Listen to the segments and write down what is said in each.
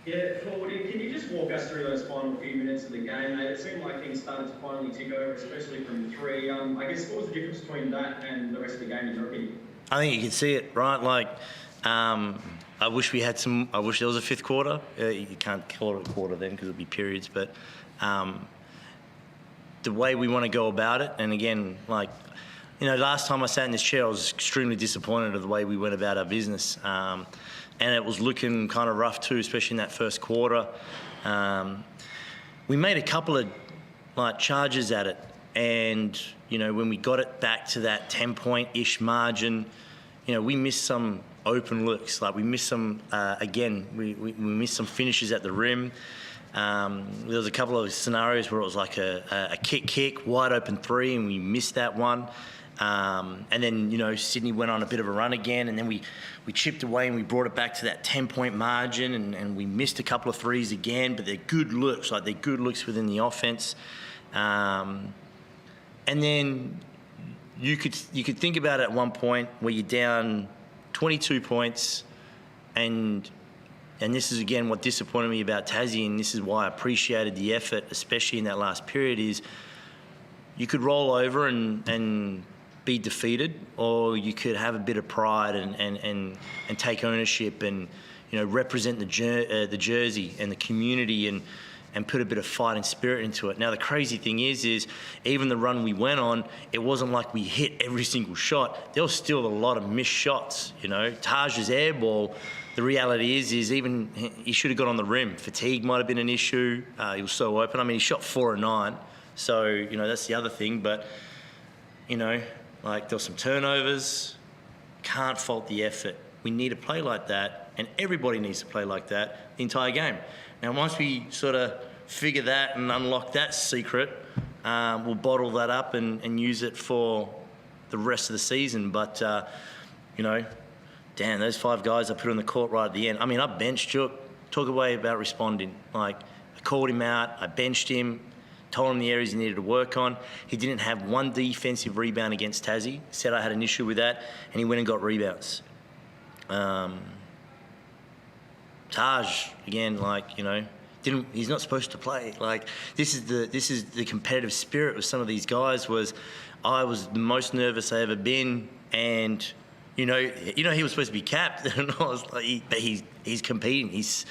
Yeah, Forde, can you just walk us through those final few minutes of the game, mate? It seemed like things started to finally tick over, especially from three. I guess what was the difference between that and the rest of the game in your opinion? I think you can see it, right? Like, I wish we had some. I wish there was a fifth quarter. You can't call it a quarter then because it'll be periods. But the way we want to go about it, and again, like, last time I sat in this chair, I was extremely disappointed of the way we went about our business. And it was looking kind of rough too, especially in that first quarter. We made a couple of charges at it, and when we got it back to that 10-point-ish margin, we missed some open looks. Like we missed some we missed some finishes at the rim. There was a couple of scenarios where it was like a kick, wide open three, and we missed that one. And then, Sydney went on a bit of a run again, and then we chipped away and we brought it back to that 10-point margin, and we missed a couple of threes again, but they're good looks, they're good looks within the offense. And then you could think about it at one point where you're down 22 points, and this is again what disappointed me about Tassie, and this is why I appreciated the effort, especially in that last period, is you could roll over and be defeated, or you could have a bit of pride and take ownership and represent the jersey and the community and put a bit of fight and spirit into it. Now the crazy thing is even the run we went on, it wasn't like we hit every single shot. There was still a lot of missed shots. Taj's air ball, the reality is even he should have got on the rim. Fatigue might have been an issue. He was so open. I mean, he shot 4 of 9. So, that's the other thing. But, there were some turnovers. Can't fault the effort. We need to play like that, and everybody needs to play like that the entire game. Now, once we sort of figure that and unlock that secret, we'll bottle that up and use it for the rest of the season. But, damn, those 5 guys I put on the court right at the end. I mean, I benched Chook. Talk away about responding. I called him out. I benched him. Told him the areas he needed to work on. He didn't have one defensive rebound against Tassie. Said I had an issue with that, and he went and got rebounds. Taj, again, he's not supposed to play. This is the competitive spirit with some of these guys. I was the most nervous I ever been, and he was supposed to be capped, and I was like, but he's competing. He's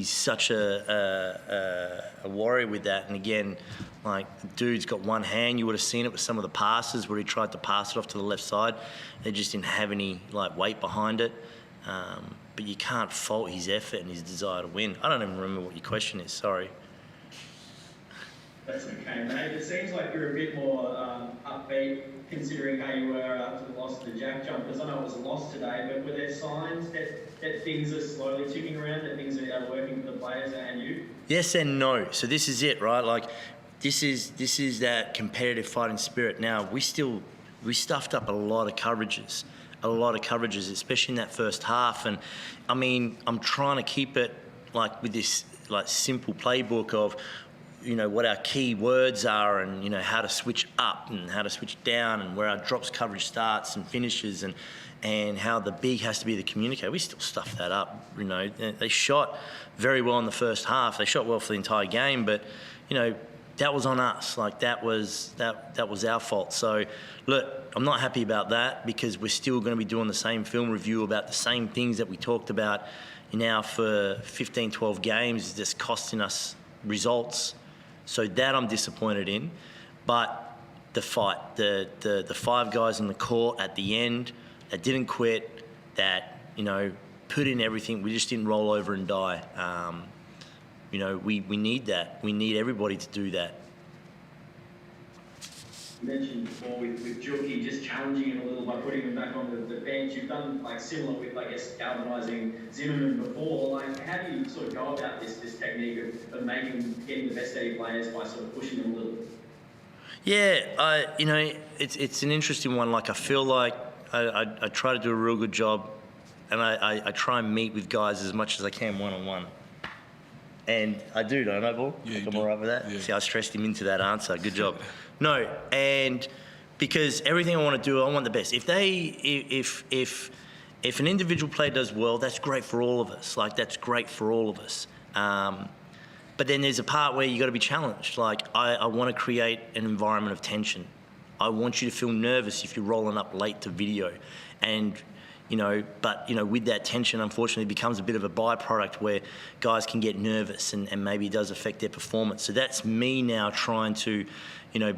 such a warrior with that. And again, the dude's got one hand. You would have seen it with some of the passes where he tried to pass it off to the left side. They just didn't have any weight behind it. But you can't fault his effort and his desire to win. I don't even remember what your question is. Sorry. That's okay, mate. It seems like you're a bit more upbeat considering how you were after the loss of the Jack Jumpers. I know it was a loss today, but were there signs that things are slowly ticking around, that things are working for the players and you? Yes and no. So this is it, right? This is that competitive fighting spirit. Now, we stuffed up a lot of coverages, especially in that first half. And, I mean, I'm trying to keep it, with this, simple playbook of, what our key words are and, how to switch up and how to switch down and where our drops coverage starts and finishes and how the big has to be the communicator. We still stuffed that up, They shot very well in the first half. They shot well for the entire game, but, that was on us. That was our fault. So, look, I'm not happy about that because we're still going to be doing the same film review about the same things that we talked about now for 15, 12 games. It's just costing us results. So that I'm disappointed in. But the fight, the 5 guys on the court at the end that didn't quit, that, put in everything. We just didn't roll over and die. We need that. We need everybody to do that. You mentioned before with Juki just challenging him a little by putting him back on the bench. You've done similar with, galvanising Zimmerman before. How do you sort of go about this technique of getting the best out of your players by sort of pushing them a little? Yeah, it's an interesting one. I feel like I try to do a real good job, and I try and meet with guys as much as I can one-on-one. And I do, don't I, Bull? Yeah, I'm all right with that? Yeah. See, I stressed him into that answer. Good job. No, and because everything I want to do, I want the best. If if an individual player does well, that's great for all of us. Like, that's great for all of us. But then there's a part where you got to be challenged. Like, I want to create an environment of tension. I want you to feel nervous if you're rolling up late to video. And, with that tension, unfortunately, it becomes a bit of a byproduct where guys can get nervous and maybe it does affect their performance. So that's me now trying to,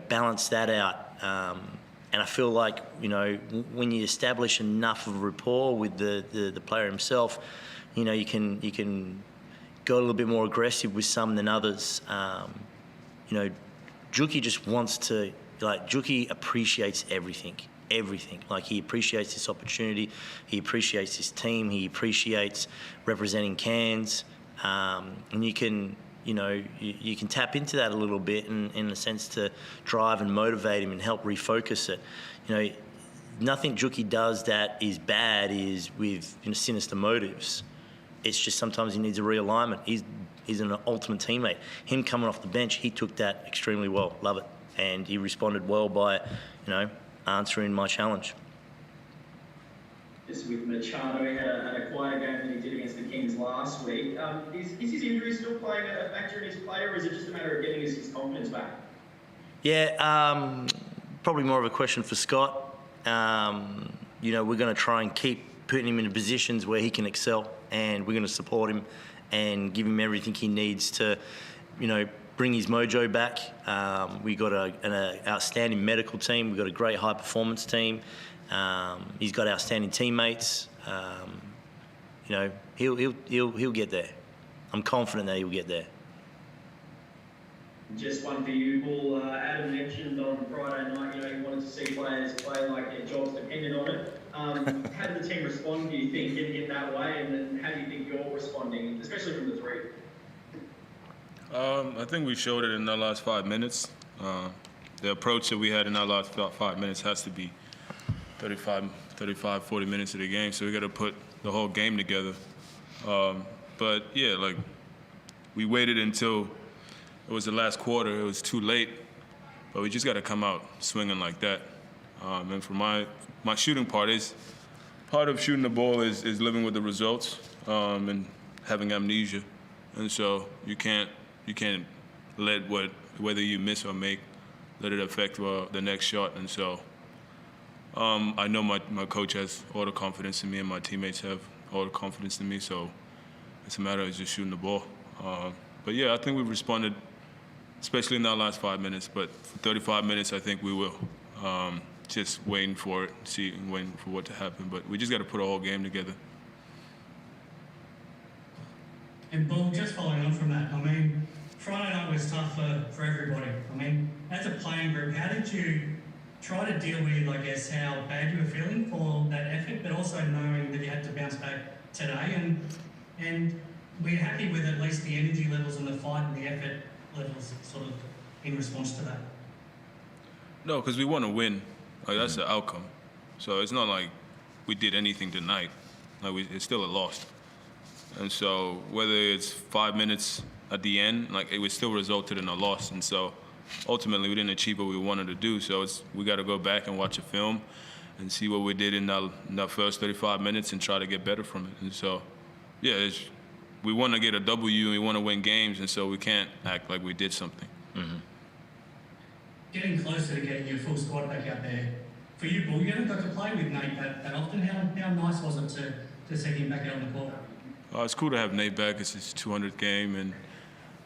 balance that out. And I feel like, when you establish enough of a rapport with the player himself, you can go a little bit more aggressive with some than others. Juki just wants to, Juki appreciates everything. Like, he appreciates this opportunity, he appreciates his team, he appreciates representing Cairns, and you can tap into that a little bit in a sense to drive and motivate him and help refocus it. Nothing Juki does that is bad is with sinister motives. It's just sometimes he needs a realignment. He's an ultimate teammate. Him coming off the bench, he took that extremely well. Love it. And he responded well by, answering my challenge. Just with Machado, he had a quieter game than he did against the Kings last week. Is his injury still playing a factor in his play, or is it just a matter of getting his confidence back? Yeah, probably more of a question for Scott. We're going to try and keep putting him in positions where he can excel, and we're going to support him and give him everything he needs to, bring his mojo back. We've got an outstanding medical team. We've got a great high-performance team. He's got outstanding teammates. He'll get there. I'm confident that he'll get there. Just one for you, Bull. Adam mentioned on Friday night, he wanted to see players play like their jobs depended on it. How did the team respond, do you think, in that way? And then how do you think you're responding, especially from the three? I think we showed it in our last 5 minutes. The approach that we had in our last 5 minutes has to be 40 minutes of the game, so we got to put the whole game together. But yeah, we waited until it was the last quarter. It was too late, but we just got to come out swinging like that. And for my shooting part of shooting the ball is living with the results and having amnesia, and so you can't let whether you miss or make, let it affect the next shot. And so I know my coach has all the confidence in me, and my teammates have all the confidence in me. So it's a matter of just shooting the ball. But yeah, I think we've responded, especially in our last 5 minutes. But for 35 minutes, I think we will. Just waiting for it, waiting for what to happen. But we just got to put a whole game together. And Bull, just following on from that, Friday night was tough for everybody. As a playing group, how did you try to deal with, how bad you were feeling for that effort, but also knowing that you had to bounce back today? And were you happy with at least the energy levels and the fight and the effort levels sort of in response to that? No, because we want to win. That's the outcome. So it's not like we did anything tonight. It's still a loss. And so whether it's 5 minutes at the end, it would still resulted in a loss. And so ultimately we didn't achieve what we wanted to do. So we got to go back and watch a film and see what we did in that first 35 minutes and try to get better from it. And so, yeah, we want to get a W and we want to win games, and so we can't act like we did something. Mm-hmm. Getting closer to getting your full squad back out there. For you, Bull, you haven't got to play with Nate that often. How nice was it to see him back out on the court? It's cool to have Nate back. It's his 200th game, and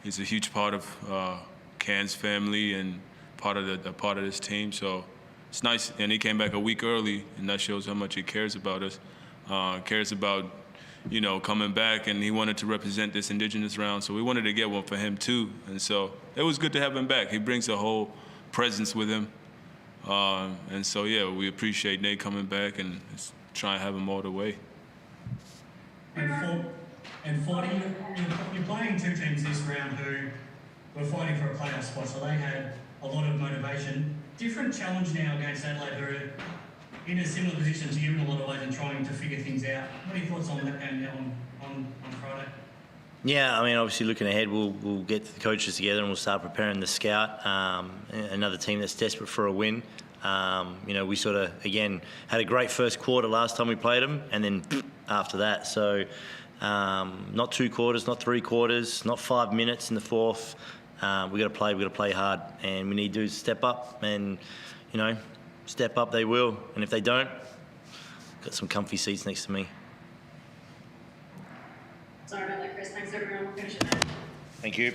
he's a huge part of Cairns family and part of this team. So it's nice. And he came back a week early, and that shows how much he cares about us. Cares about coming back, and he wanted to represent this Indigenous round. So we wanted to get one for him too. And so it was good to have him back. He brings a whole presence with him. And so, yeah, we appreciate Nate coming back and try and have him all the way. And Forde, you're playing two teams this round who were fighting for a playoff spot, so they had a lot of motivation. Different challenge now against Adelaide, who are in a similar position to you in a lot of ways and trying to figure things out. What are your thoughts on that game on Friday? Yeah, obviously looking ahead, we'll get the coaches together and we'll start preparing the scout. Another team that's desperate for a win. You know, we sort of, again, had a great first quarter last time we played them, and then after that. So not 2 quarters, not 3 quarters, not 5 minutes in the fourth. We got to play hard, and we need to step up, and, you know, step up they will. And if they don't, got some comfy seats next to me. Sorry about that, Chris. Thanks, everyone. We'll finish it there. Thank you.